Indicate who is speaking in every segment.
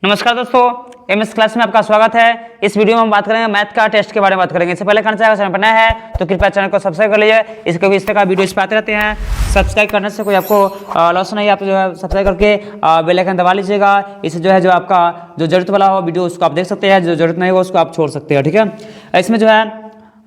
Speaker 1: नमस्कार दोस्तों, MS class में आपका स्वागत है। इस वीडियो में हम बात करेंगे मैथ का टेस्ट के बारे में बात करेंगे। इससे पहले चैनल पर नया है तो कृपया चैनल को सब्सक्राइब कर लीजिए। इसके भी इस तरह का वीडियो इस पर आते रहते हैं। सब्सक्राइब करने से कोई आपको लॉस नहीं, आप जो है सब्सक्राइब करके बेल आइकन दबा लीजिएगा। इससे जो है जो आपका जो जरूरत वाला हो वीडियो उसको आप देख सकते हैं, जो जरूरत नहीं हो उसको आप छोड़ सकते हैं। ठीक है, इसमें जो है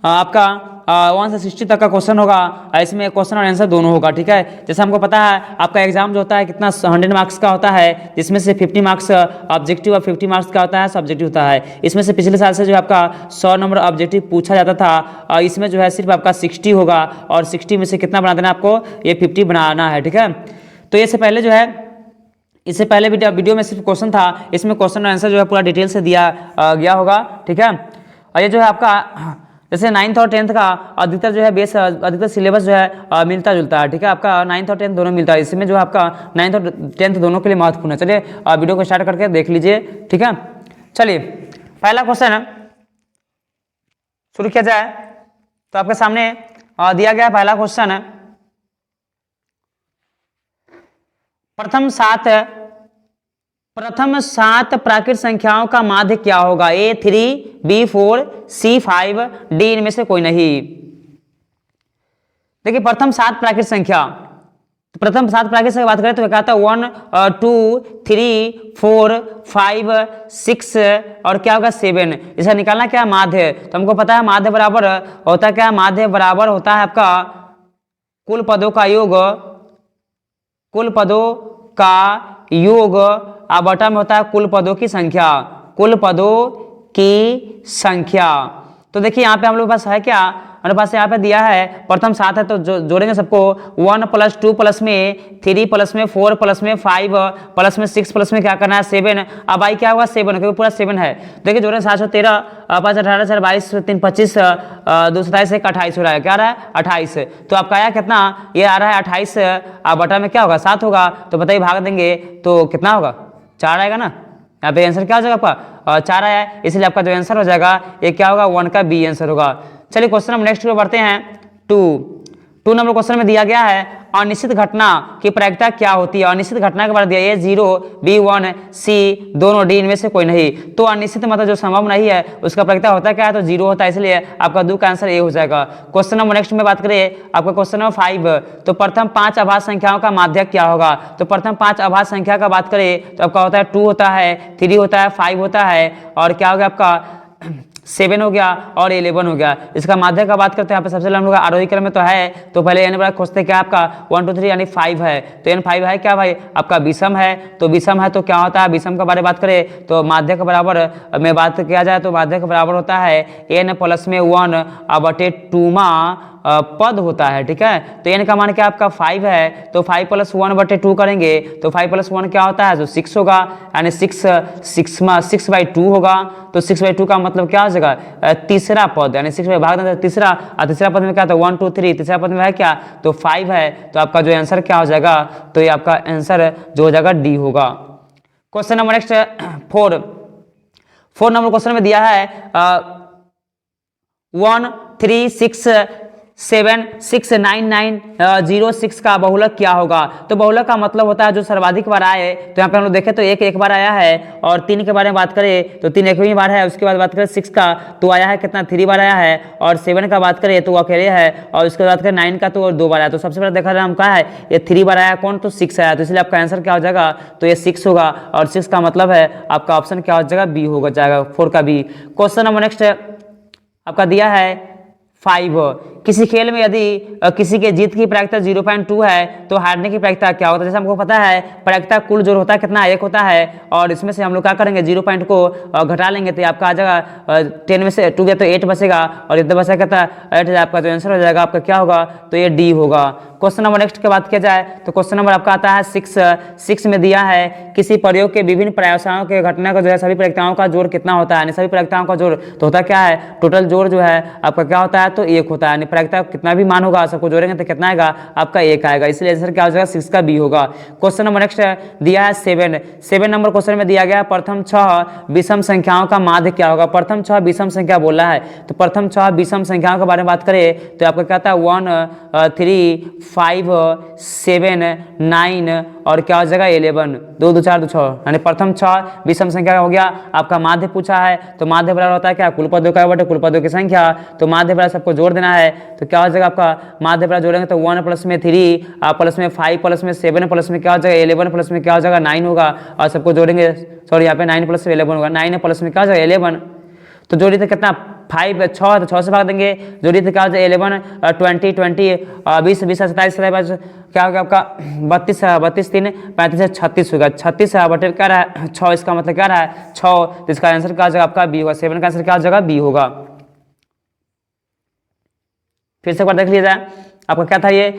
Speaker 1: आपका 1 से 60 तक का क्वेश्चन होगा। इसमें क्वेश्चन और आंसर दोनों होगा। ठीक है, जैसे हमको पता है आपका एग्जाम जो होता है कितना 100 मार्क्स का होता है, जिसमें से 50 मार्क्स ऑब्जेक्टिव और 50 मार्क्स का होता है सब्जेक्टिव होता है। इसमें से पिछले साल से जो आपका 100 नंबर ऑब्जेक्टिव पूछा जाता था, इसमें जो है सिर्फ आपका 60 होगा और 60 में से कितना बना देना आपको, ये 50 बनाना है। ठीक है, तो इससे पहले जो है इससे पहले वीडियो में सिर्फ क्वेश्चन था, इसमें क्वेश्चन और आंसर जो है पूरा डिटेल से दिया गया होगा। ठीक है, और ये जो है आपका जैसे 9th और 10th का अधिकतर जो है बेस अधिकतर सिलेबस जो है मिलता जुलता है। ठीक है, आपका 9th और 10th दोनों मिलता है। इसमें जो है आपका 9th और 10th दोनों के लिए महत्वपूर्ण है। चलिए वीडियो को स्टार्ट करके देख लीजिए। ठीक है, चलिए पहला क्वेश्चन शुरू किया जाए तो आपके सामने दिया गया पहला क्वेश्चन है, प्रथम सात प्राकृत संख्याओं का माध्य क्या होगा? A3, B4, C5, D इनमें से कोई नहीं। देखिए प्रथम सात प्राकृत संख्या, तो प्रथम सात प्राकृत संख्या बात करें तो क्या था 1, 2, 3, 4, 5, 6 और क्या होगा 7। इसका निकालना क्या है माध्य। तो हमको पता है माध्य बराबर होता क्या है, माध्य बराबर होता है आपका कुल पदों का योग, कुल पदों का योग बटा में होता है कुल पदों की संख्या, कुल पदों की संख्या। तो देखिए यहाँ पे हम लोग के पास है क्या, हमारे पास यहाँ पे दिया है प्रथम सात है तो जोड़ेंगे सबको 1 + 2 प्लस में 3 प्लस में 4 प्लस में 5 प्लस में 6 प्लस में क्या करना है 7। अब आई क्या होगा 7, क्योंकि पूरा 7 है। देखिए जोड़ें 713 5 18 4 22 3 25 2 27 1 28 हो रहा है, क्या आ रहा है 28। तो आपका आया कितना, ये आ रहा है 28 बटा में क्या होगा 7 होगा। तो बताइए भाग देंगे तो कितना होगा 4 आएगा ना। यहाँ पे आंसर क्या हो जाएगा आपका 4 आया है, इसलिए आपका जो आंसर हो जाएगा ये क्या होगा 1 का बी आंसर होगा। चलिए क्वेश्चन नंबर नेक्स्ट को बढ़ते हैं। 2 नंबर क्वेश्चन में दिया गया है अनिश्चित घटना की प्रायिकता क्या होती है। अनिश्चित घटना के बारे में दिया है A0, B1, C दोनों, D इनमें से कोई नहीं। तो अनिश्चित मतलब जो संभव नहीं है उसका प्रायिकता होता क्या है, तो 0 होता है, इसलिए आपका 2 का आंसर A हो जाएगा। क्वेश्चन नंबर नेक्स्ट में बात करें आपका क्वेश्चन नंबर 5, तो प्रथम 5 अभाज्य संख्याओं का माध्य क्या होगा। तो प्रथम 5 अभाज्य संख्या का बात करें तो आपका होता है 2 होता है, 3 होता है, 5 होता है और क्या हो गया आपका 7 हो गया और 11 हो गया। इसका माध्य का बात करते हैं यहाँ पे सबसे पहले हम लोग आरोही क्रम में तो है, तो पहले n बराबर खोजते क्या आपका 1 2 3 यानी 5 है, तो n 5 है क्या भाई आपका विषम है। तो विषम है तो क्या होता है, विषम के बारे में बात करें तो माध्य के बराबर में बात किया जाए तो माध्य के बराबर होता है n प्लस में 1/2 पद होता है। ठीक है, तो n का मान क्या आपका 5 है, तो 5 + 1/2 करेंगे तो 5 + 1 क्या होता है, तो 6 होगा, यानी 6/2 होगा। तो 6/2 का मतलब क्या हो जाएगा तीसरा पद, यानी 6 भाग दें तीसरा, और तीसरा पद में क्या था 1 2 3, तीसरा पद में है क्या तो 5 है। तो आपका जो आंसर क्या हो जाएगा, तो ये आपका आंसर जो हो जाएगा डी होगा। Question number next 4 number question में दिया है 1 3 6 7 6 9 9 0 6 का बहुलक क्या होगा। तो बहुलक का मतलब होता है जो सर्वाधिक बार आए। तो यहाँ पे हम लोग देखें तो एक बार आया है, और 3 के बारे में बात करें तो 3 1वीं बार है। उसके बाद बात करें 6 का तो आया है कितना 3 बार आया है, और 7 का बात करें तो अकेले है, और उसके बाद करें 9 का तो 2 बार आया। तो सबसे पहले देखा जाए हम कहा है ये 3 बार आया कौन, तो 6 आया, तो इसलिए आपका आंसर क्या हो जाएगा, तो ये 6 होगा, और 6 का मतलब है आपका ऑप्शन क्या हो जाएगा बी होगा जाएगा, 4 का बी। क्वेश्चन नंबर नेक्स्ट आपका दिया है 5, किसी खेल में यदि किसी के जीत की प्रायिकता 0.2 है तो हारने की प्रायिकता क्या होता है। जैसे हमको पता है प्रायिकता कुल जोड़ होता है कितना 1 होता है, और इसमें से हम लोग क्या करेंगे 0 पॉइंट को घटा लेंगे तो आपका आ जाएगा 10 में से 2 गया तो 8 बचेगा, और इतना बचा कहता है 8 आपका जो आंसर हो जाएगा आपका क्या होगा, तो ये डी होगा। क्वेश्चन नंबर नेक्स्ट की बात किया जाए तो क्वेश्चन नंबर आपका आता है 6 में दिया है किसी प्रयोग के विभिन्न प्रायिकताओं के घटना का जो है सभी प्रायिकताओं का जोड़ कितना होता है। सभी प्रायिकताओं का जोड़ तो होता क्या है, टोटल जोड़ जो है आपका क्या होता है, तो 1 होता है। प्रायिकता कितना भी मान होगा सबको जोड़ेंगे तो कितना आएगा आपका 1 आएगा, इसलिए आंसर क्या हो जाएगा 6 का बी होगा। क्वेश्चन नंबर नेक्स्ट दिया है 7 नंबर क्वेश्चन में दिया गया प्रथम 6 विषम संख्याओं का माध्य क्या होगा। प्रथम 6 विषम संख्या बोल रहा है, तो प्रथम 6 विषम संख्याओं के बारे में बात करें तो आपका क्या था 1 3 5 7 9 और क्या हो जाएगा 11, 2 2 4 2 6, यानी प्रथम 6 विषम संख्या हो गया। आपका माध्य पूछा है तो माध्य बराबर होता है क्या, कुलपदों का बटे कुलपदों की संख्या, तो माध्य बराबर सबको जोड़ देना है। तो क्या हो जाएगा आपका माध्य बराबर जोड़ेंगे तो 1 प्लस में 3 प्लस में 5 प्लस में 7 प्लस में क्या हो जाएगा 11 प्लस में क्या हो जाएगा 9 होगा, और सबको जोड़ेंगे, सॉरी यहाँ पे 9 प्लस में 11 होगा, 9 प्लस में क्या हो जाएगा 11, तो जोड़ी थे कितना 5 6, तो 6 से भाग देंगे, जोड़ी थे क्या हो जाएगा 11 20 20 20 20 27 क्या हो गया आपका 32 32 3 35 36 होगा, 36 बटे क्या रहा है 6, इसका मतलब क्या रहा है 6, तो इसका आंसर क्या हो जाएगा आपका बी होगा, 7 का आंसर क्या हो जाएगा बी होगा। फिर से एक बार देख लीजिए आपका क्या था ये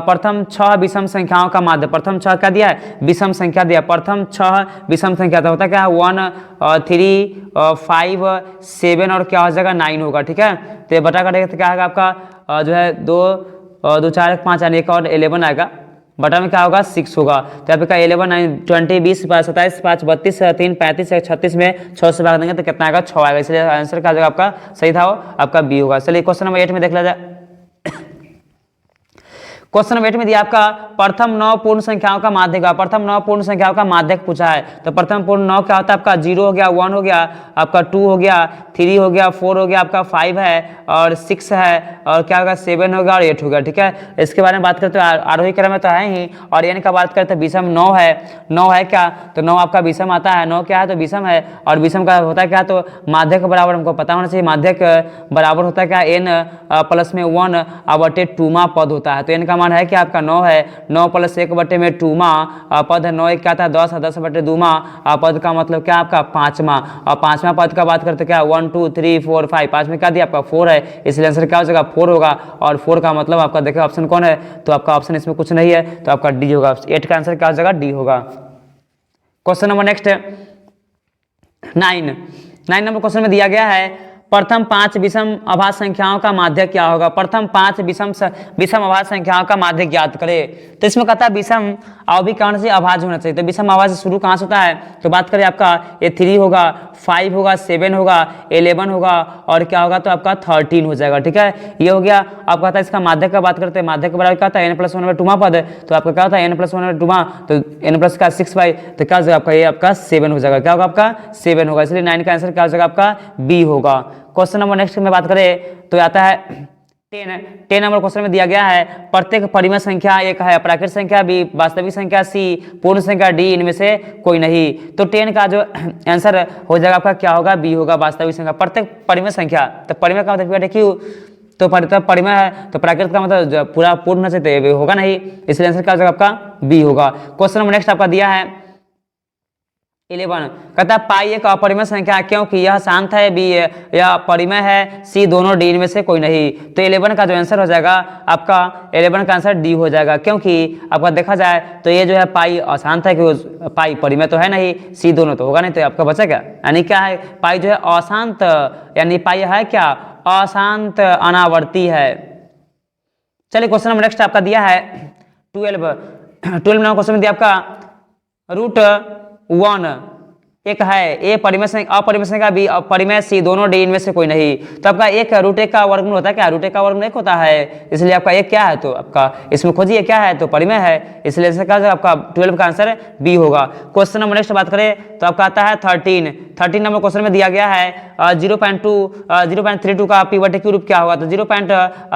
Speaker 1: प्रथम 6 विषम संख्याओं का माध्य, प्रथम 6 क्या दिया है विषम संख्या दिया, प्रथम 6 विषम संख्या था, होता क्या है 1 3 5 7 और क्या हो जाएगा 9 होगा, ठीक है। तो ये बटा करेगा तो क्या आएगा आपका जो है 2 2 4 5 यानी एक और 11 आएगा, बटा में क्या होगा 6 होगा, तो यहाँ पे क्या 11 9 20 20 27 5 32 3 35 36 में 6 से भाग देंगे तो कितना आएगा 6 आएगा, इसलिए आंसर क्या जाएगा आपका सही था वो आपका बी होगा। चलिए क्वेश्चन नंबर 8 में देख लिया जाए। क्वेश्चन नंबर 8 में दिया आपका प्रथम 9 पूर्ण संख्याओं का माध्यक, प्रथम 9 पूर्ण संख्याओं का माध्यक पूछा है, तो प्रथम पूर्ण 9 क्या होता है आपका 0 हो गया, 1 हो गया, आपका 2 हो गया, 3 हो गया, 4 हो गया, आपका 5 है और 6 है और क्या होगा 7 होगा और 8 होगा, ठीक है। इसके बारे में बात करते हैं आरोही क्रम में तो है ही, और एन का बात करते हैं विषम 9 है, 9 है क्या, तो 9 आपका विषम आता है, 9 क्या है तो विषम है, और विषम का होता है क्या तो माध्यक बराबर हमको पता होना चाहिए, माध्यक बराबर होता है क्या n प्लस में 1 बटे 2 पद होता है, तो n का मान है क्या आपका 9 है, 9 प्लस 1 बटे में 2 पद है, 9 एक क्या था 10 है, 10 बटे 2 पद का मतलब क्या आपका 5वां, और 5वां पद का बात करते क्या 1 2 3 4 5, 5 में क्या दिया आपका 4 है, इसलिए आंसर क्या हो जाएगा 4 होगा, और 4 का मतलब आपका देखिए ऑप्शन कौन है, तो आपका ऑप्शन इसमें कुछ नहीं है, तो आपका डी होगा, 8 का आंसर क्या हो जाएगा डी होगा। Question number next 9 number question में दिया गया है प्रथम 5 विषम अभाज्य संख्याओं का माध्य क्या होगा, प्रथम 5 विषम अभाज्य संख्याओं का माध्य ज्ञात करें, तो इसमें कहता है विषम अवधि कौन से अभाज्य होना चाहिए, तो विषम अभाज्य शुरू कहाँ से होता है, तो बात करें आपका ये 3 होगा, 5 होगा, 7 होगा, 11 होगा और क्या होगा तो आपका 13 हो जाएगा, ठीक है। ये हो गया आपका कहता है इसका माध्य का बात करते हैं, माध्य के बराबर क्या होता है n+1 में 2 पद है, तो आपका क्या होता है n+1 में 2 तो n प्लस का 6 बाई, तो क्या हो जाएगा आपका ये आपका 7 हो जाएगा, क्या होगा आपका 7 होगा, इसलिए 9 का आंसर क्या हो जाएगा आपका बी होगा। क्वेश्चन नंबर नेक्स्ट में बात करें तो आता है 10 नंबर क्वेश्चन में दिया गया है प्रत्येक परिमेय संख्या एक है, प्राकृतिक संख्या बी, वास्तविक संख्या सी, पूर्ण संख्या डी, इनमें से कोई नहीं, तो 10 का जो आंसर हो जाएगा आपका क्या होगा बी होगा, वास्तविक संख्या प्रत्येक परिमेय संख्या, तो परिमेय का मतलब क्यों, तो परिमेय है तो प्राकृतिक का मतलब पूरा पूर्ण होना चाहिए, होगा नहीं, इसलिए आंसर क्या हो जाएगा आपका बी होगा। क्वेश्चन नंबर नेक्स्ट आपका दिया है 11, कहता है पाई एक अपरिमेय संख्या है क्योंकि यह शांत है, बी यह परिमेय है, सी दोनों डी में से कोई नहीं, तो 11 का जो आंसर हो जाएगा आपका 11 का आंसर डी हो जाएगा, क्योंकि आपका देखा जाए तो ये जो है पाई अशांत है, कि पाई परिमेय तो है नहीं, सी दोनों तो होगा नहीं, तो आपका बचा क्या, यानी क्या है पाई जो है अशांत, यानी पाई है क्या अशांत अनावर्ती है। चलिए क्वेश्चन नंबर नेक्स्ट आपका दिया है 12 नंबर क्वेश्चन में दिया आपका √1 एक है, ए परिमेय संख्या अपरिमेय संख्या बी परिमेय सी, दोनों डी इनमें से कोई नहीं, तो आपका एक √1 का वर्गमूल होता है क्या, √1 का वर्गमूल 1 होता है, इसलिए आपका एक क्या है तो आपका इसमें खोजिए क्या है तो परिमेय है, इसलिए इसका क्या आपका 12 का आंसर बी होगा। क्वेश्चन नंबर नेक्स्ट बात करें तो आपका आता है 13 नंबर क्वेश्चन में दिया गया है 0.32 का पी बटे क्यू रूप क्या होगा, तो 0.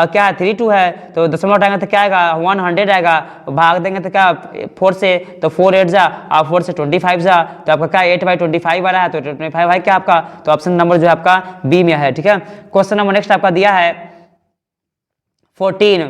Speaker 1: क्या है 32 है, तो दशमलव हटाएंगे तो क्या आएगा 100 आएगा, भाग देंगे तो क्या 4 से, तो 4 8 जा और 4 से 25 जा, तो आपका क्या 8/25 आ रहा है, तो 25 है क्या आपका, तो ऑप्शन नंबर जो है आपका बी में है, ठीक है। क्वेश्चन नंबर नेक्स्ट आपका दिया है 14,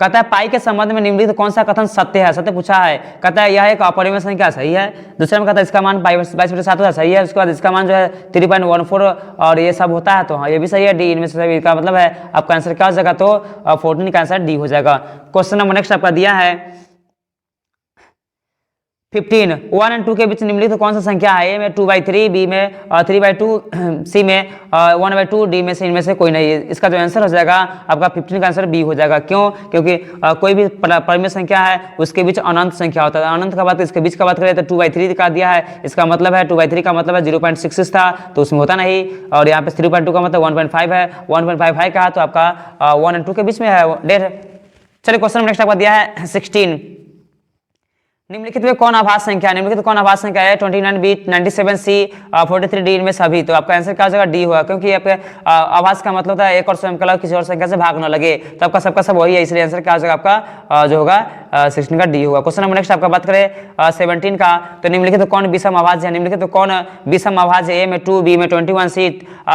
Speaker 1: कहता है पाई के संबंध में निम्नलिखित कौन सा कथन सत्य है, सत्य पूछा है, कहता है यह एक अपरिमेय संख्या सही है, दूसरे में कहता है इसका मान 22/7 होता है सही है, उसके बाद इसका मान जो है 3.14 और ये सब होता है, तो हाँ ये भी सही है, डी इनमें से सभी का मतलब है आपका आंसर क्या हो जाएगा, तो 14 का आंसर डी हो जाएगा। क्वेश्चन नंबर नेक्स्ट आपका दिया है 15, 1 और 2 के बीच निम्नलिखित कौन सा संख्या है, ए में 2/3, बी में 3/2, सी में 1/2, डी में से इनमें से कोई नहीं, इसका जो आंसर हो जाएगा आपका 15 का आंसर बी हो जाएगा, क्यों, क्योंकि कोई भी परिमेय संख्या है उसके बीच अनंत संख्या होता है, अनंत का बात इसके बीच का बात करें तो 2/3 का दिया है, इसका मतलब है 2/3 का मतलब है 0.66 था, तो उसमें होता नहीं, और यहाँ पे 3/2 का मतलब 1.5 है, 1.5 है कहा तो आपका 1 और 2 के बीच में है 1.5। चलिए क्वेश्चन नेक्स्ट आपका दिया है 16, निम्नलिखित में कौन आभास संख्या है? निम्नलिखित कौन आभास संख्या है? 29B, 97C, 43D इनमें सभी। तो आपका आंसर क्या हो जाएगा? डी होगा, क्योंकि आपके आभास का मतलब होता है एक और स्वयं कला किसी और संख्या से भाग न लगे, तो आपका सबका सब वही है, इसलिए आंसर क्या हो जाएगा आपका जो होगा 16 का डी होगा। क्वेश्चन नंबर नेक्स्ट आपका बात करें 17 का, तो निम्नलिखित तो कौन विषम अभाज्य है? निम्नलिखित तो कौन विषम अभाज्य है? ए में 2, बी में 21C,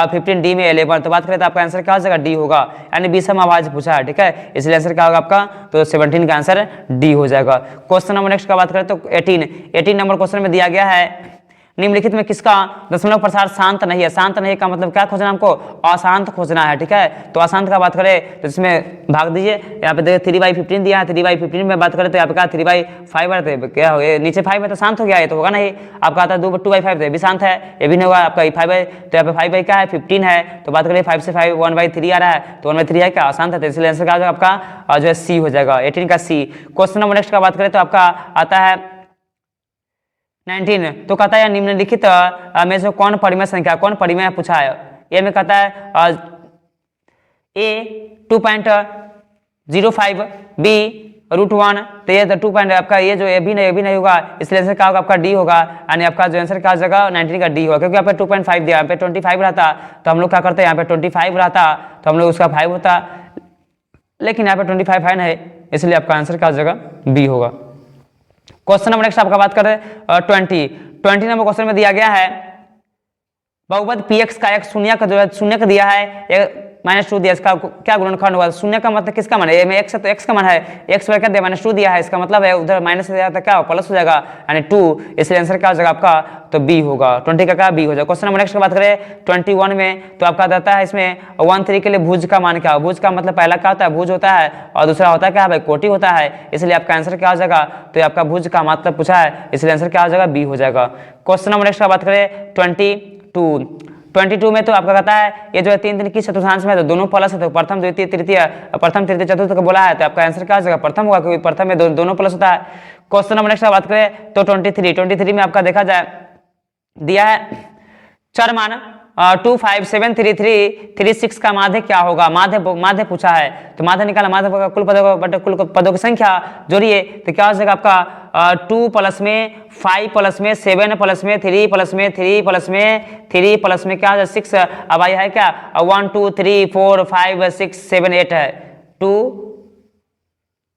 Speaker 1: 15D में 11। तो बात करें तो आपका आंसर क्या हो जाएगा? डी होगा, यानी विषम अभाज्य पूछा है, ठीक है, इसलिए आंसर क्या होगा आपका? तो 17 का आंसर डी हो जाएगा। क्वेश्चन नंबर नेक्स्ट का बात करें तो 18 नंबर क्वेश्चन में दिया गया है, निम्नलिखित में किसका दशमलव प्रसार शांत नहीं है? शांत नहीं का मतलब क्या खोजना हमको? अशांत खोजना है, ठीक है। तो अशांत का बात करें तो इसमें भाग दीजिए, यहाँ पे देखिए 3/15 दिया है, 3/15 में बात करें तो यहाँ पे क्या 3/5 है, क्या हो नीचे 5 है तो शांत हो गया, ये तो होगा नहीं। आपका आता है 2/5 ये भी शांत है, ये भी नहीं होगा। आपका 5 है तो यहाँ पे 5 क्या है? 15 है, तो बात करें 5 से 5 1/3 आ रहा है, तो 1/3 है क्या? अशांत है, तो इसलिए आंसर क्या हो जाएगा आपका जो है सी हो जाएगा, 18 का सी। क्वेश्चन नंबर नेक्स्ट का बात करें तो आपका आता है 19, तो कहता है निम्नलिखित में से कौन परिमेय संख्या, कौन परिमेय पूछा है? ये में कहता है ए 2.05, बी √1, तो ये 2 पॉइंट आपका ये जो ये भी नहीं होगा, इसलिए आंसर क्या होगा आपका? डी होगा, यानी आपका जो आंसर क्या हो जाएगा 19 का डी होगा, क्योंकि यहाँ पे 2.5 दिया, यहाँ पे 25 रहता तो हम लोग क्या करते हैं, यहाँ पे 25 रहता तो हम लोग उसका 5 होता, लेकिन यहाँ पे 25 है नहीं, इसलिए आपका आंसर क्या हो जाएगा? बी होगा। क्वेश्चन नंबर नेक्स्ट आपका बात करें 20 नंबर क्वेश्चन में दिया गया है बहुपद px का एक शून्य का जो है शून्य का दिया है -2 दिया, इसका क्या गुणनखंड होगा? शून्य का मतलब किसका मान है? में x है तो x का मान है, x पर क्या दिया? -2 दिया है, इसका मतलब है उधर माइनस से दिया तो क्या प्लस हो जाएगा, यानी 2, इसलिए आंसर क्या हो जाएगा आपका? तो बी होगा, 20 का क्या? बी हो जाएगा। क्वेश्चन नंबर नेक्स्ट की बात करें 21 में, तो आपका देता है इसमें 1 3 के लिए भुज का मान क्या? भुज का मतलब पहला क्या होता है? भुज होता है, और दूसरा होता है क्या भाई? कोटि होता है, इसलिए आपका आंसर क्या हो जाएगा? तो आपका भुज का मतलब पूछा है, इसलिए आंसर क्या हो जाएगा? बी हो जाएगा। क्वेश्चन नंबर नेक्स्ट की बात करें 22 में, तो आपका कहता है ये जो है 3 किस चतुर्थांश में है? तो दोनों प्लस है, तो प्रथम द्वितीय तृतीय चतुर्थ का बोला है, तो आपका आंसर क्या हो जाएगा? प्रथम होगा, क्योंकि प्रथम में दोनों प्लस होता है। क्वेश्चन नंबर नेक्स्ट बात करें तो 23 में आपका देखा जाए दिया है चर मान 2 5 7 3 3 3 6 का माध्य क्या होगा? माध्य पूछा है, तो माध्य निकाला, माध्य का कुल पदों की संख्या जोड़िए, तो क्या हो जाएगा आपका 2 प्लस में 5 प्लस में 7 प्लस में 3 प्लस में 3 प्लस में 3 प्लस में क्या हो जाएगा 6। अब आई है क्या 1 2 3 4 5 6 7 8 है, 2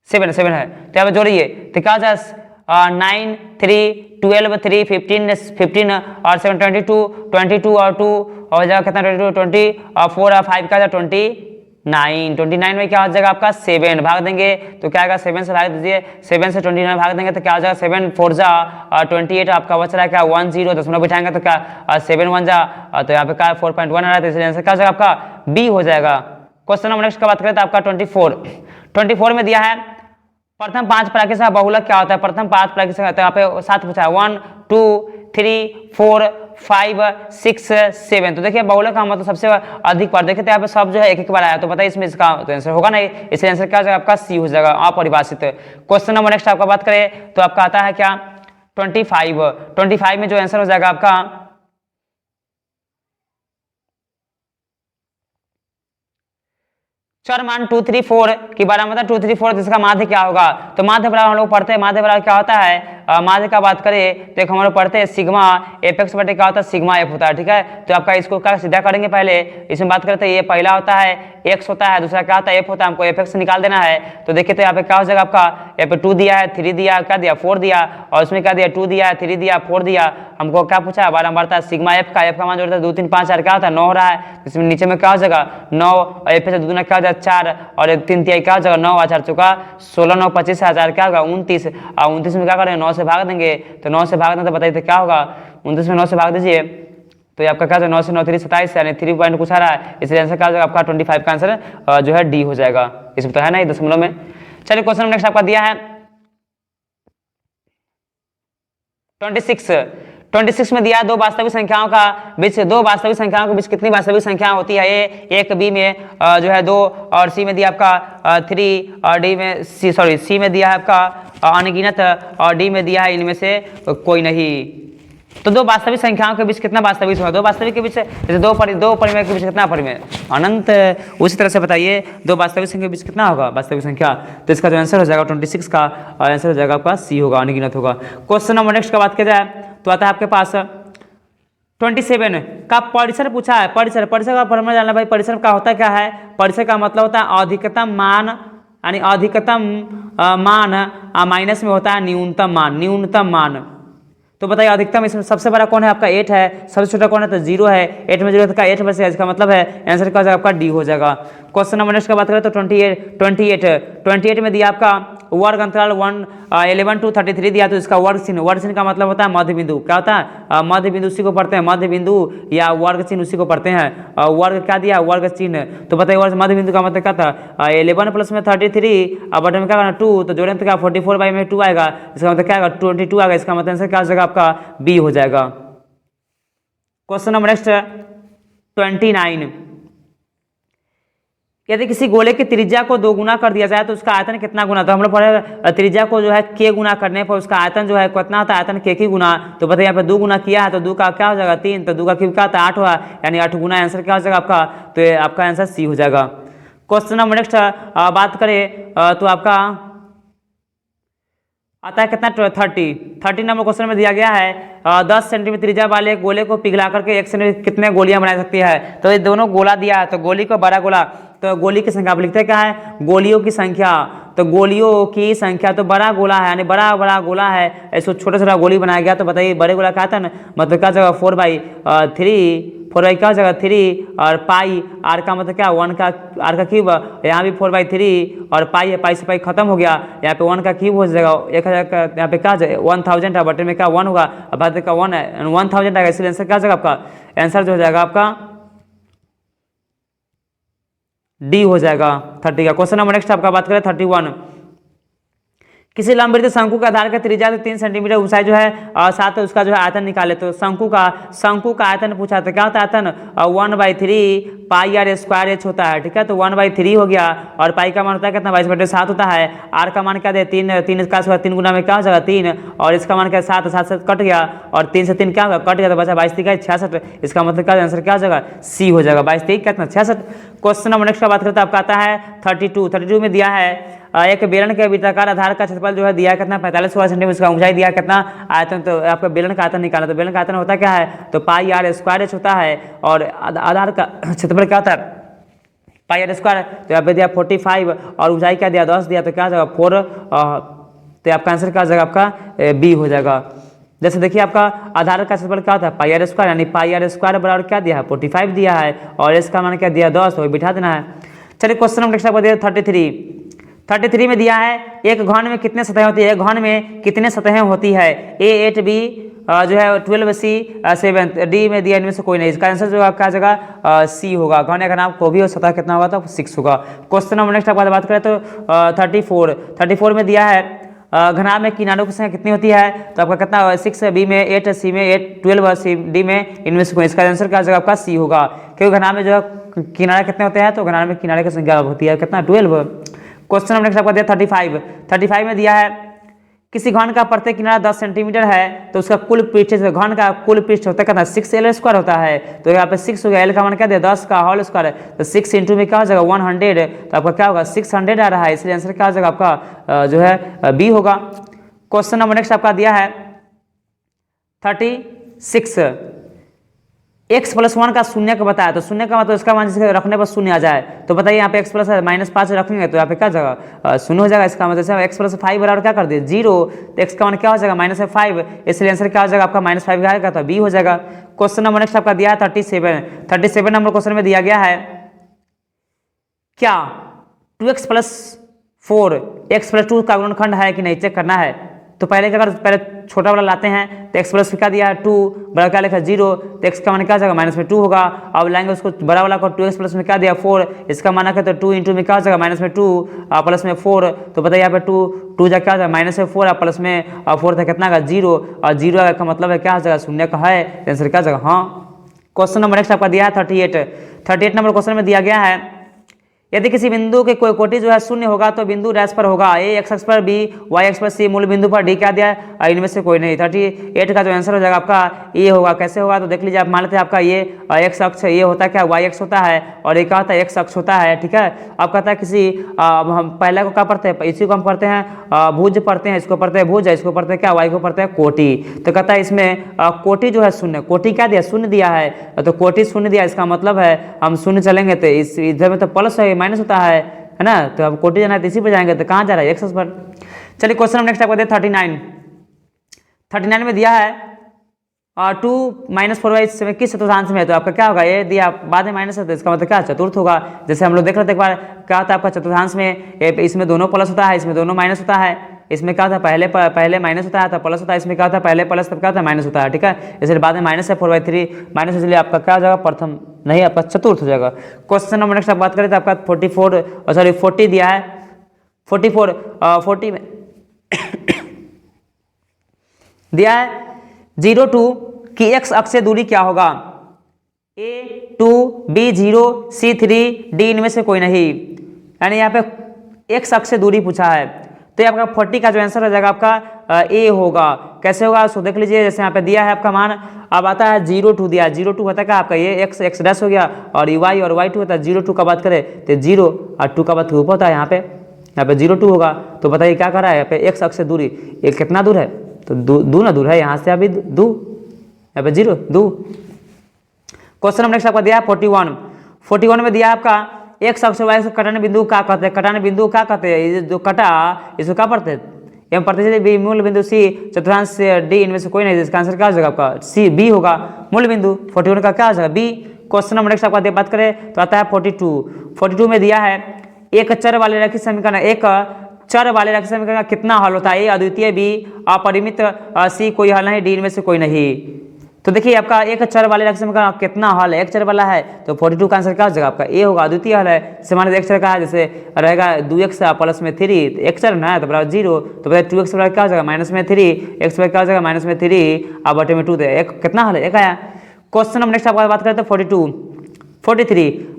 Speaker 1: 7 है, तो यहाँ पे जोड़िए तो क्या हो जाएगा 9 3 12 3 15 और 7 22 और 2 और जाएगा कितना 22 20 और 4 और 5 का 29 में क्या हो जाएगा आपका 7 भाग देंगे, तो क्या आएगा 7 से भाग दीजिए, 7 से 29 भाग देंगे तो क्या हो जाएगा 7 4 जा 28 आपका बच रहा है क्या 10 दशमलव बिठाएंगे तो क्या 7 1 जा, तो यहाँ पे क्या 4.1 आ रहा है, तो इसलिए आंसर क्या हो जाएगा आपका बी हो जाएगा। क्वेश्चन नंबर नेक्स्ट का बात करें तो आपका 24 में दिया है प्रथम 5 प्राकृतिक बहुलक क्या होता है? प्रथम 5 प्राकृतिक यहाँ पे 7 पूछा है 1 2 3 4 5 6 7, तो देखिए बहुलक का मतलब सबसे अधिक बार देखिए तो यहाँ पे सब जो है एक बार आया, तो बताइए इसमें इसका तो आंसर होगा नहीं, इसलिए आंसर क्या हो जाएगा आपका सी हो जाएगा अपरिभाषित। क्वेश्चन नंबर नेक्स्ट आपका बात करें तो आपका आता है क्या 25 में जो आंसर हो जाएगा आपका चर मान 2 3 4 की बारह मतलब 2 3 4, इसका माध्य क्या होगा? तो माध्य बराबर हम लोग पढ़ते हैं, माध्य बराबर क्या होता है? माध्य का बात करें तो हम लोग पढ़ते हैं सिग्मा एफ एक्स बटे क्या होता है? सिग्मा एफ होता है, ठीक है। तो आपका इसको क्या सीधा करेंगे, पहले इसमें बात करते हैं ये पहला होता है एक्स होता है, दूसरा क्या होता है एफ होता है, हमको एफ एक्स निकाल देना है। तो देखिए तो यहाँ पे क्या हो जाएगा आपका यहाँ पे 2 दिया है 3 दिया क्या दिया 4 दिया, और इसमें क्या दिया 2 दिया है 3 दिया 4 दिया, हमको क्या पूछा है बारंबारता सिग्मा एफ का मान जोड़ता है 2 3 5 4 क्या होता है 9 हो रहा है, इसमें नीचे में क्या हो जाएगा 9 और एफ से दूना क्या हो जाएगा 4 और 3 तिहाई क्या हो जाएगा 9 4 चुका 16 9 25 हजार क्या होगा 29, और 29 में क्या करेंगे 9 से भाग देंगे, तो 9 से भाग दें तो बताइए क्या होगा 29 में 9 से भाग दीजिए तो आपका क्या 9 से 9 3 27 यानी 3 पॉइंट कुछ आ रहा है, इसलिए आंसर क्या हो जाएगा आपका 25 का आंसर जो है डी हो जाएगा, इसमें तो है ना दशमलव में। चलिए क्वेश्चन नेक्स्ट आपका दिया है 26 में दिया है दो वास्तविक संख्याओं के बीच कितनी वास्तविक संख्या होती है? ए एक, बी में जो है 2 और सी में दिया आपका 3 और डी में सी में दिया है आपका अनगिनत और डी में दिया है इनमें से कोई नहीं। तो दो वास्तविक संख्याओं के बीच कितना वास्तविक होगा, दो वास्तविक के बीच जैसे दो परिमेय के बीच कितना परिमेय अनंत। उसी तरह से बताइए दो वास्तविक संख्या के बीच कितना होगा वास्तविक संख्या। तो इसका जो आंसर हो जाएगा 26 का आंसर हो जाएगा आपका सी होगा, अनगिनत होगा। क्वेश्चन नंबर नेक्स्ट का बात किया जाए तो आता है आपके पास 27 का परिसर पूछा है। परिसर का फॉर्मूला जानना भाई। परिसर का होता क्या है, परिसर का मतलब होता है अधिकतम मान, यानी अधिकतम मान माइनस में होता है न्यूनतम मान। न्यूनतम मान तो बताइए अधिकतम इसमें सबसे बड़ा कौन है आपका 8 है, सबसे छोटा कौन है तो 0 है। 8 में 0 का 8 में से इसका मतलब है आंसर का आपका डी हो जाएगा। क्वेश्चन नंबर नेक्स्ट का बात करें तो 28 में दिया आपका वर्ग अंतराल 11 to 33 दिया, तो इसका वर्ग चिन्ह का मतलब होता है मध्य बिंदु। क्या होता है मध्य बिंदु, उसी को पढ़ते हैं मध्य बिंदु या वर्ग चिन्ह, उसी को पढ़ते हैं। वर्ग क्या दिया वर्ग चिन्ह, तो बताइए वर्ग मध्य बिंदु का मतलब क्या था 11 प्लस में 33 और बटन में क्या करना 2, तो जोड़ें तो क्या 44 बाई में 2 आएगा, इसका मतलब क्या आएगा 22 आएगा। इसका मतलब आंसर क्या हो जाएगा आपका बी हो जाएगा। क्वेश्चन नंबर नेक्स्ट 29, यदि किसी गोले की त्रिज्या को 2 गुना कर दिया जाए तो उसका आयतन कितना गुना। तो हम लोग पढ़े त्रिज्या को जो है k गुना करने पर उसका आयतन जो है कितना होता है आयतन k की गुना। तो बताइए यहाँ पे 2 गुना किया है तो 2 का क्या हो जाएगा 3, तो 2 का क्यूब क्या होता है 8 हुआ, यानी 8 गुना आंसर क्या हो जाएगा आपका, तो आपका आंसर सी हो जाएगा। क्वेश्चन नंबर नेक्स्ट बात करें तो आपका आता है कितना 30 नंबर क्वेश्चन में दिया गया है 10 सेंटीमीटर त्रिज्या वाले गोले को पिघला करके 1 सेंटीमीटर कितने गोलियां बना सकती है। तो ये दोनों गोला दिया है, तो गोली को बड़ा गोला, तो गोली की संख्या आप लिखते क्या है गोलियों की संख्या, तो गोलियों की संख्या तो बड़ा गोला है, यानी बड़ा गोला है, ऐसे छोटा गोली बनाया गया। तो बताइए बड़े गोला का आयतन मतलब क्या जगह 4/3 क्या जगह 3 और पाई आर का मतलब क्या 1 का आर का क्यूब, यहाँ भी 4/3 और पाई है, पाई से पाई खत्म हो गया, यहाँ पे 1 का क्यूब हो जाएगा 1000 का, यहाँ पे क्या 1000 है, बटन में क्या 1 होगा, अब का 1 है 1000 आएगा, इसलिए आंसर क्या जाएगा आपका आंसर जो हो जाएगा आपका डी हो जाएगा 30 का। क्वेश्चन नंबर नेक्स्ट आपका बात करें 31, किसी लंबवृत्त शंकु के आधार का त्रिज्या 3 सेंटीमीटर ऊंचाई जो है 7 है, उसका जो है आयतन निकाले। तो शंकु का आयतन पूछा था, क्या होता है आयतन 1/3 पाई आर स्क्वायर एच होता है, ठीक है। तो 1/3 हो गया और पाई का मान होता है कितना 22/7 होता है। आर का मान क्या दे 3 का 3 गुना में क्या हो जाएगा 3 और इसका मान क्या 7 से कट गया और 3 से 3 क्या होगा कट गया, तो बचा 22 3 66, इसका मतलब क्या आंसर क्या हो जाएगा सी हो जाएगा 22 3 कितना 66। क्वेश्चन नंबर नेक्स्ट का बात करते हैं आपका आता है 32 में दिया है एक बेलन के वृत्ताकार आधार का क्षेत्रफल जो है दिया कितना 45 सेंटीमीटर, इसका ऊंचाई दिया कितना आयतन, तो आपका बेलन का आयतन निकालना। तो बेलन का आयतन होता क्या है तो पाई आर स्क्वायर एच होता है और आधार का क्षेत्रफल क्या होता है पाई आर स्क्वायर, तो यहाँ पे दिया 45 और ऊंचाई क्या दिया 10 दिया, तो क्या जाएगा 4, तो आपका आंसर क्या जाएगा आपका बी हो जाएगा। जैसे देखिए आपका आधार का क्षेत्रफल क्या होता है पाई आर स्क्वायर, यानी पाई आर स्क्वायर बराबर क्या दिया है 45 दिया है और इसका मान क्या दिया 10, तो बिठा देना है। चलिए क्वेश्चन नंबर नेक्स्ट आपको दिया 33 में दिया है एक घन में कितने सतहें होती है, एक घन में कितने सतहें होती है A 8 B जो है 12 C 7 D में दिया, इनमें से कोई नहीं, इसका आंसर जो आपका जगह सी होगा। घन या नाम को भी और सतह कितना होगा तो 6 होगा। क्वेश्चन नंबर नेक्स्ट आपका बात करें तो 34 में दिया है घनाभ में किनारों की संख्या कितनी होती है, तो आपका कितना 6 B में 8 C में 8 12 C D में इनमें से कोई, इसका आंसर क्या जगह आपका सी होगा, क्योंकि घनाभ में जो है किनारे कितने होते हैं, तो घनाभ में किनारे की संख्या होती है कितना 12। क्वेश्चन नंबर नेक्स्ट आपको दिया 35 में दिया है किसी घन का प्रत्येक किनारा 10 सेंटीमीटर है, तो उसका कुल पृष्ठ घन का कुल पृष्ठ होता है कितना 6L स्क्वायर होता है, तो यहाँ पे 6 हो गया, L का मान क्या दिया 10 का होल स्क्वायर, तो 6 इंटू में क्या हो जाएगा 100, तो आपका क्या होगा 600 आ रहा है, इसलिए आंसर क्या हो जाएगा आपका जो है बी होगा। क्वेश्चन नंबर नेक्स्ट आपका दिया है 36, x + 1 का शून्य का बताया, तो शून्य का मतलब इसका मान जिसके रखने पर शून्य आ जाए, तो बताइए यहाँ पे x + -5 रखेंगे तो यहाँ पे क्या जगह शून्य हो जाएगा, इसका मतलब x + 5 बराबर क्या कर दिए 0, तो x का मान क्या हो जाएगा -5, इसलिए आंसर क्या हो जाएगा आपका -5 आएगा, तो बी हो जाएगा। क्वेश्चन नंबर नेक्स्ट आपका दिया है 37 नंबर क्वेश्चन में दिया गया है क्या 2x + 4 x + 2 का गुणनखंड है कि नहीं चेक करना है। तो पहले क्या कर पहले छोटा वाला लाते हैं, तो x प्लस क्या दिया है 2 बड़ा क्या लिखा 0, तो x का मान क्या जाएगा -2 होगा। अब लाएंगे उसको बड़ा वाला को 2x प्लस में क्या दिया 4, इसका मान है तो 2 इंटू में क्या हो जाएगा -2 प्लस में 4, तो बताइए यहाँ पे 2 जा क्या हो जाएगा -4 और प्लस में 4 था कितना का 0 और 0 का मतलब है क्या हो जाएगा शून्य का है, आंसर क्या जाएगा हाँ। क्वेश्चन नंबर नेक्स्ट आपका दिया है 38 नंबर क्वेश्चन में दिया गया है यदि किसी बिंदु के कोई कोटि जो है शून्य होगा तो बिंदु डैश पर होगा, ए एक्स अक्ष पर बी, वाई एक्स पर सी, मूल बिंदु पर डी क्या दिया है, इनमें से कोई नहीं। 38 का जो आंसर हो जाएगा आपका ये होगा। कैसे होगा तो देख लीजिए, आप मान लेते हैं आपका ये एक्स अक्ष, ये होता है क्या, वाई एक्स होता है, और ये क्या होता है, एक्स अक्ष होता है, ठीक है। अब कहता है किसी हम पहले को क्या पढ़ते हैं, इसी को हम पढ़ते हैं भुज पढ़ते हैं, इसको पढ़ते हैं भुज, इसको पढ़ते हैं क्या, वाई को पढ़ते हैं कोटि। तो कहता है इसमें कोटि जो है शून्य, कोटि क्या दिया, शून्य दिया है, तो कोटि शून्य दिया, इसका मतलब है हम शून्य चलेंगे तो इस इधर में तो प्लस है, माइनस होता है ना, तो अब कोटि जाना है तो इसी पे जाएंगे, तो कहाँ जा रहा है, एक्स पर। चलिए क्वेश्चन हम नेक्स्ट आपको दे 39 में दिया है 2 - 4y किस चतुर्थांश में है, तो आपका क्या होगा, ये दिया बाद में माइनस है तो इसका मतलब क्या, चतुर्थ होगा। जैसे हम लोग देख रहे थे एक बार, क्या होता है आपका चतुर्थांश में, इसमें दोनों प्लस होता है, इसमें दोनों माइनस होता है, इसमें क्या होता है पहले माइनस होता है तब प्लस होता है, इसमें क्या होता है पहले प्लस तब क्या होता है माइनस होता है, ठीक है। इसलिए बाद में माइनस है 4/3 माइनस, इसलिए आपका क्या हो जाएगा, प्रथम नहीं आपका चतुर्थ हो जाएगा। क्वेश्चन नंबर नेक्स्ट आप बात करें तो आपका 40 दिया है, 40 में दिया है 0 2 की एक्स अक्ष से दूरी क्या होगा, A 2 B 0 C 3 D इनमें से कोई नहीं, यानी यहाँ पे एक्स अक्ष से दूरी पूछा है, तो ये आपका 40 का जो आंसर हो जाएगा आपका ए होगा। कैसे होगा सो देख लीजिए, जैसे यहाँ पे दिया है आपका मान, अब आता है 0 2 दिया, 0 2 होता है क्या आपका ये एक्स डैश हो गया, और y और y2 होता है, 0 2 का बात करें तो 0 और 2 का बात ऊपर होता है, यहाँ पे 0 2 होगा। तो बताइए क्या कर रहा है, यहाँ पे एक्स अक्ष से दूरी ये कितना दूर है, तो दो ना दूर है, यहाँ से अभी 2, यहाँ पे 0 2। क्वेश्चन नेक्स्ट आपका दिया है 41 में दिया है आपका एक्स अक्ष वाई कटाने बिंदु क्या कहते हैं, कटाने बिंदु क्या कहते हैं, ये जो कटा इसको क्या पढ़ते हैं, एम पढ़ते हैं बी, मूल बिंदु सी, चतुर्थांश से डी, इनमें से कोई नहीं, इसका आंसर क्या हो जाएगा आपका सी बी होगा, मूल बिंदु 41 का क्या हो जाएगा बी। क्वेश्चन नंबर नेक्स्ट आपका बात करें तो आता है 42 में दिया है एक चर वाले रैखिक समीकरण, एक चर वाले रैखिक समीकरण का कितना हल होता है, ए अद्वितीय, बी अपरिमित, सी कोई हल नहीं, डी इनमें से कोई नहीं। तो देखिए आपका एक चर वाले रैखिक समीकरण का कितना हल है, एक चर वाला है तो 42 का आंसर क्या हो जाएगा आपका ए होगा, अद्वितीय हल है। जैसे मान लीजिए एक चर का है, जैसे रहेगा 2x प्लस में 3, एक चर ना है तो बराबर 0, तो बताइए 2x बराबर क्या हो जाएगा माइनस में 3, x बराबर क्या हो जाएगा माइनस में 3 अब बटे में 2, एक कितना हल है, एक आया। क्वेश्चन नंबर नेक्स्ट आपका बात करते हैं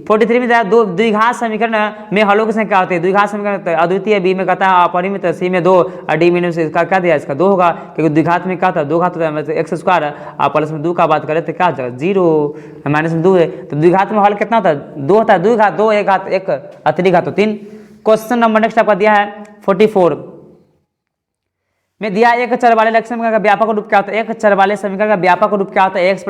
Speaker 1: 43 में द्विघात समीकरण में हलों की संख्या होती है, द्विघात समीकरण अद्वितीय, बी में कहता है अपरिमित, सी में 2 और डी में से इसका क्या दिया, इसका 2 होगा, क्योंकि द्विघात में क्या था 2 घात होता है, मतलब एक्स स्क्वायर आप प्लस में 2 का बात करें तो क्या जाएगा 0 माइनस में 2 है, तो द्विघात में हल कितना होता है 2 होता है, 2 घात 2 एक घात 1 अतिरिक्त घात 3। क्वेश्चन नंबर नेक्स्ट आपका दिया है 44 में दिया एक चर वाले समीकरण का व्यापक रूप क्या होता है, एक चर वाले समीकरण का व्यापक रूप क्या होता है, एक्स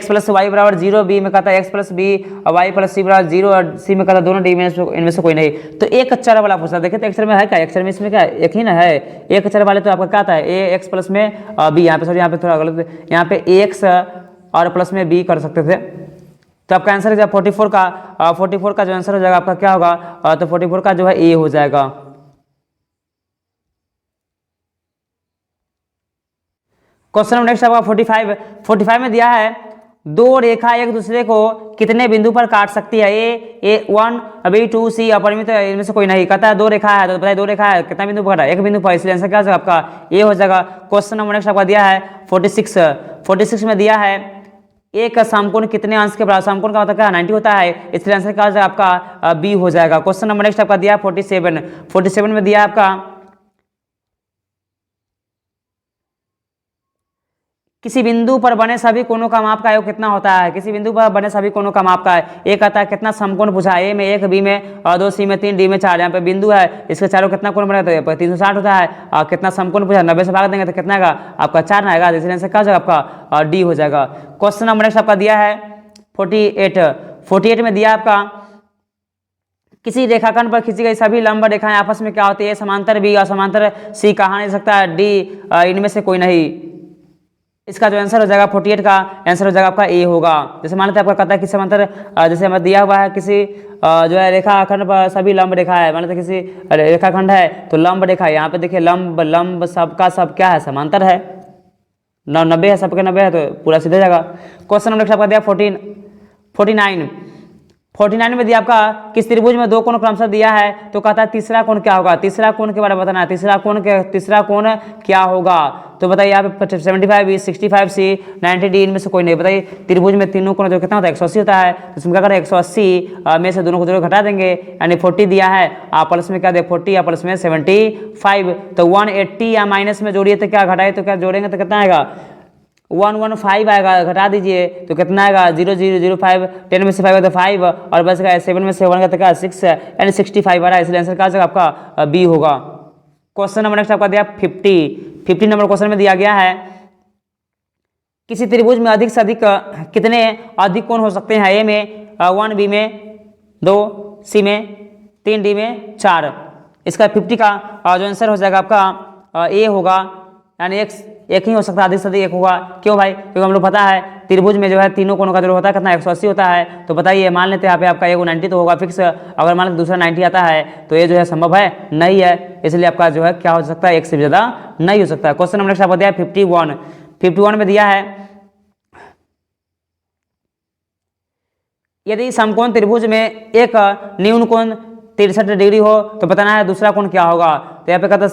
Speaker 1: प्लस वाई बराबर 0, बी में कहता है एक्स प्लस बी और वाई प्लस सी बराबर 0 और सी में कहता है दोनों डी में इनमें से कोई नहीं। तो एक चर वाला पूछा, देखिए तो एक चर में है क्या, एक चर में इसमें क्या एक ही ना है, एक चर वाले तो आपका क्या आता है ए एक्स प्लस में बी, यहाँ पे सॉरी यहाँ पे थोड़ा गलत, यहाँ पे ए एक्स और प्लस में बी कर सकते थे। तो आपका आंसर है 44 का जो आंसर हो जाएगा आपका क्या होगा, तो 44 का जो है ए हो जाएगा। क्वेश्चन नेक्स्ट आपका 45 में दिया है दो रेखा एक दूसरे को कितने बिंदु पर काट सकती है, ए 1 बी 2 सी अपरिमित, इनमें से कोई नहीं, कहता है 2 रेखा है, तो बताइए 2 रेखा है कितना बिंदु पर, एक बिंदु पर, इसलिए आंसर क्या हो जाएगा आपका ए हो जाएगा। क्वेश्चन नंबर नेक्स्ट आपका दिया है 46 में दिया है एक समकोण कितने अंश के बराबर, समकोण का मतलब क्या 90 होता है, इसलिए आंसर क्या हो जाएगा आपका बी हो जाएगा। क्वेश्चन नंबर नेक्स्ट आपका दिया है 47 में दिया है आपका किसी बिंदु पर बने सभी कोणों का माप का योग कितना होता है, किसी बिंदु पर बने सभी कोणों का माप का है, एक आता है कितना समकोण पूछा है, ए में 1, बी में 2, सी में 3, डी में 4, यहाँ पे बिंदु है इसके चारों कितना कोण बने तो 360 होता है, और कितना समकोण पूछा 90 से भाग देंगे तो कितना आएगा आपका 4 आएगा, इसलिए आंसर क्या हो जाएगा आपका डी हो जाएगा। क्वेश्चन नंबर नेक्स्ट आपका दिया है 48 में दिया आपका किसी रेखाखंड पर खींची गई सभी लंब रेखाएं आपस में क्या होती है, समांतर बी और समांतर सी, कहा नहीं सकता है डी इनमें से कोई नहीं, इसका जो आंसर हो जाएगा 48 का आंसर हो जाएगा आपका ए होगा। जैसे मान लेते हैं आपका कहता है कि समांतर, जैसे हमें दिया हुआ है किसी जो है रेखाखंड पर सभी लंब रेखा है, मान लेते हैं किसी रेखाखंड है तो लंब रेखा, यहाँ पे देखिए लंब सबका सब क्या है समांतर है, 90 है सबके 90 है तो पूरा सीधे जाएगा। क्वेश्चन नंबर आपका दिया 49 में दिया आपका किस त्रिभुज में 2 कोण क्रमशः दिया है, तो कहता है तीसरा कोण क्या होगा, तीसरा कोण के बारे में बताना है, तीसरा कोण क्या होगा, तो बताइए यहाँ पे 75 65 सी 90 डी, इनमें से कोई नहीं। बताइए त्रिभुज में तीनों कोण जो कितना होता है 180 होता है, तो इसमें क्या करें 180 में से दोनों को जरूर घटा देंगे, यानी 40 दिया है, आप प्लस में क्या दे 40 या प्लस में 75, तो 180 या माइनस में जोड़िए तो क्या घटाए तो क्या जोड़ेंगे तो कितना आएगा 115 आएगा, घटा दीजिए तो कितना आएगा 0005, 10 में से 5 तो 5 और बस का 7 में से 1 का तो क्या 6, यानी 65 आ रहा है, इसलिए आंसर क्या हो जाएगा आपका बी होगा। क्वेश्चन नंबर नेक्स्ट आपका दिया 50 नंबर क्वेश्चन में दिया गया है किसी त्रिभुज में अधिक से अधिक कितने अधिक कोण हो सकते हैं, ए में 1, बी में 2, सी में 3, डी में 4। इसका 50 का जो आंसर हो जाएगा आपका ए होगा, यानी एक ही हो सकता है, अधिक से अधिक एक होगा। क्यों भाई? क्योंकि हम लोग पता है त्रिभुज में जो है तीनों कोणों का जो होता है कितना 180 होता है, तो बताइए मान लेते हैं यहाँ पे आपका एगो 90 तो होगा फिक्स, अगर मान लेते दूसरा 90 आता है तो ये जो है संभव है नहीं है, इसलिए आपका जो है क्या हो सकता है एक से ज़्यादा नहीं हो सकता। क्वेश्चन नंबर नेक्स्ट आपको दिया है 51 में दिया है यदि समकोण त्रिभुज में एक न्यून कोण 63 डिग्री हो तो बताना है दूसरा कोण क्या होगा। तो यहाँ पे कहता है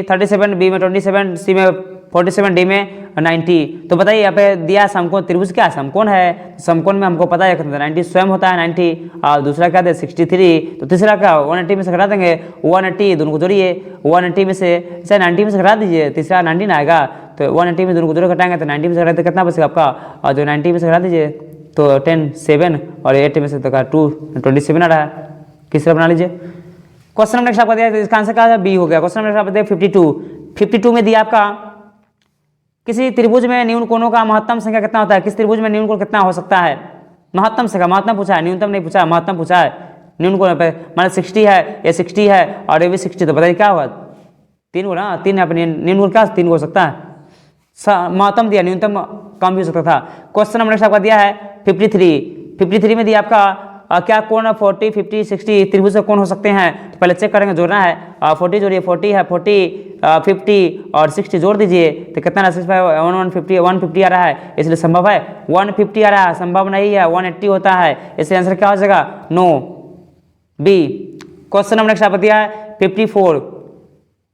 Speaker 1: 37, बी में 27, सी में 47, डी में 90। तो बताइए यहाँ पे दिया समकोण त्रिभुज क्या समकोण है, समकोण में हमको पता है 90 स्वयं होता है 90, और दूसरा क्या है 63, तो तीसरा क्या 180 में से घटा देंगे 180, दोनों को जोड़िए 180 में से 90 में से घटा दीजिए, तीसरा 90 ना आएगा, तो 180 में दोनों को जोड़ घटाएंगे तो 90 में से घटाते कितना बचेगा आपका, और जो 90 में से घटा दीजिए तो 10 7 और 8 में से तो 27 आ रहा है, किसरा बना लीजिए। क्वेश्चन नंबर नेक्स्ट आपका दिया इसका आंसर क्या है बी हो गया। क्वेश्चन नंबर आपको दिया 52 में दिया आपका किसी त्रिभुज में न्यून कोणों का महत्तम संख्या कितना होता है, किस त्रिभुज में न्यून कोण कितना हो सकता है, महत्तम संख्या, महत्तम पूछा है न्यूनतम नहीं पूछा है, महत्तम पूछा है। न्यून कोण पे मान 60 है, ये 60 है और ये भी 60, तो बताइए क्या होगा 3 को ना 3 है, न्यून कोण क्या 3 हो सकता है, महत्तम दिया न्यूनतम कम भी हो सकता था। क्वेश्चन नंबर नेक्स्ट आपका दिया है 53 में दिया आपका क्या कोण 40 50 60 त्रिभुज के कोण हो सकते हैं, तो पहले चेक करेंगे, जोड़ना है 40 जोड़िए 40 है 40 50 और 60 जोड़ दीजिए तो कितना 150 आ रहा है, इसलिए संभव है 150 आ रहा है, संभव नहीं है 180 होता है, इसलिए आंसर क्या हो जाएगा no B. Question number next आपको दिया है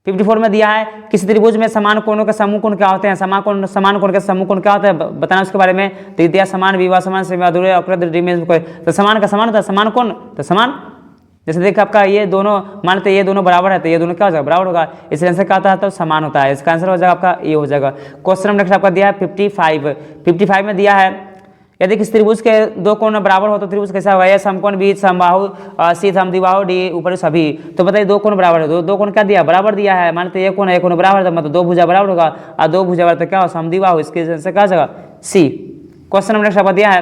Speaker 1: 54 में दिया है किसी त्रिभुज में समान कोणों के समूह कोण क्या होते हैं, समान कोण के समूह कोण क्या होता है बताना उसके बारे में। तो दिया समान विवाह समान सेमी अधूरे अकृत डिमेंस कोई, तो समान का समान होता है, समान कोण तो समान, जैसे देखिए आपका ये दोनों मानते ये दोनों बराबर है तो ये दोनों क्या हो जाएगा बराबर होगा, इसलिए आंसर क्या होता है तो समान होता है, इसका आंसर हो जाएगा आपका ये हो जाएगा। क्वेश्चन नंबर नेक्स्ट आपका दिया है 55 में दिया है यदि किसी त्रिभुज के दो कोण बराबर हो तो त्रिभुज कैसा होगा, ये समकोण बी समबाहु सी समद्विबाहु डी ऊपर सभी। तो बताइए दो कोण बराबर है, दो कोण क्या दिया बराबर दिया है, मानते एक कोण बराबर है मतलब दो भुजा बराबर होगा, और दो भुजा बराबर तो क्या हो समद्विबाहु, इसके आंसर क्या जगह सी। क्वेश्चन नंबर नेक्स्ट आपका दिया है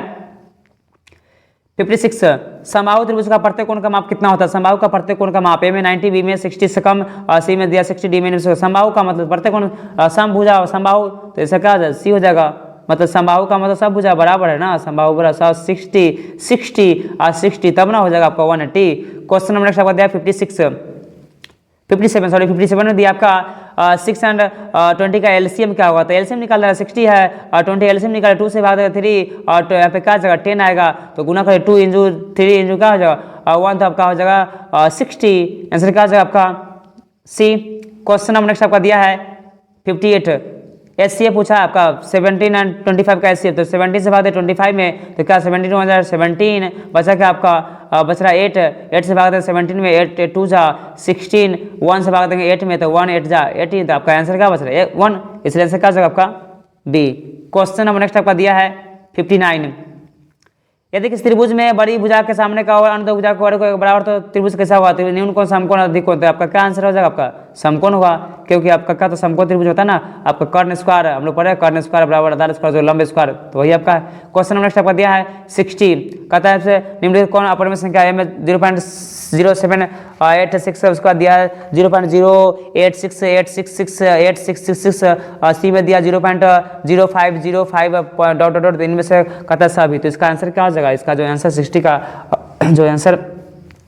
Speaker 1: 56 समबाहु त्रिभुज का प्रत्येक कोण का माप कितना होता है, समबाहु का प्रत्येक कोण का माप ए में 90 बी में 60 से कम और सी में दिया 60 डी में समबाहु का मतलब प्रत्येक कोण समभुजा समबाहु, तो ऐसा क्या हो जाएगा सी हो जाएगा, मतलब समबाहु का मतलब सब भुजा बराबर है ना, समबाहु बराबर 60 और 60 तब ना हो जाएगा आपका 180। क्वेश्चन नंबर नेक्स्ट आपका दिया 57 में दिया आपका 6 एंड 20 का एलसीएम क्या होगा, तो एलसीएम निकाल रहा है 60 है और 20 एलसीएम निकाल 2 से भाग देगा 3 और यहाँ पे क्या जाएगा 10 आएगा, तो गुना करें 2 इंटू 3 इंटू क्या हो जाएगा 1, तो आपका हो जाएगा 60, आंसर क्या हो जाएगा आपका सी। क्वेश्चन नंबर नेक्स्ट आपका दिया है 58 एचसीएफ पूछा है आपका 17 एंड 25 का एचसीएफ, तो 17 से भाग दे 25 में तो क्या 17 बचा क्या आपका बच रहा 8 से भाग दे 17 में 8 2 जा 16, 1 से भाग देंगे 8 में तो 1 8 जा 18, तो आपका आंसर क्या बच रहा है 1, इसलिए आंसर क्या जाएगा आपका डी। क्वेश्चन नंबर नेक्स्ट आपका दिया है 59 यदि किसी त्रिभुज में बड़ी भुजा के सामने का और अन्य दो भुजा को बराबर तो त्रिभुज कैसा हुआ, तो न्यून कोण समकोण अधिक होता है, आपका क्या आंसर हो जाएगा आपका समकोण होगा, क्योंकि आपका क्या तो समकोण त्रिभुज होता है ना, आपका कर्ण स्क्वायर हम लोग पढ़े कर्ण स्क्वायर बराबर आधार स्क्वायर जो लंब स्क्वायर, तो वही आपका क्वेश्चन नंबर नेक्स्ट आपका दिया है 60 कहता है आपसे निम्नलिखित कौन अपरिमेय संख्या है में 0.0786 उसका दिया है 0.086866 सी में दिया 0.0505 डॉट इनमें से कहता है सभी, तो इसका आंसर क्या हो जाएगा, इसका जो आंसर 60 का जो आंसर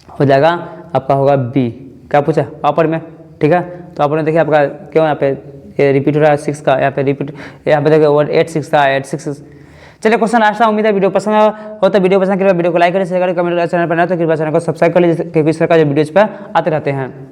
Speaker 1: हो जाएगा आपका होगा बी। क्या पूछा अपर में, ठीक है, तो आपने देखिए आपका क्यों यहाँ पे ये रिपीट हो रहा है 6 का, यहाँ पे रिपीट यहाँ पे देखिए 86 था 86। चलिए क्वेश्चन लास्ट था, उम्मीद है वीडियो पसंद हो तो वीडियो पसंद करिए, वीडियो को लाइक करें शेयर करें कमेंट करें, चैनल पर नया तो कृपया चैनल को सब्सक्राइब कर लीजिए क्योंकि इस तरह का जो वीडियोज पर आते रहते हैं।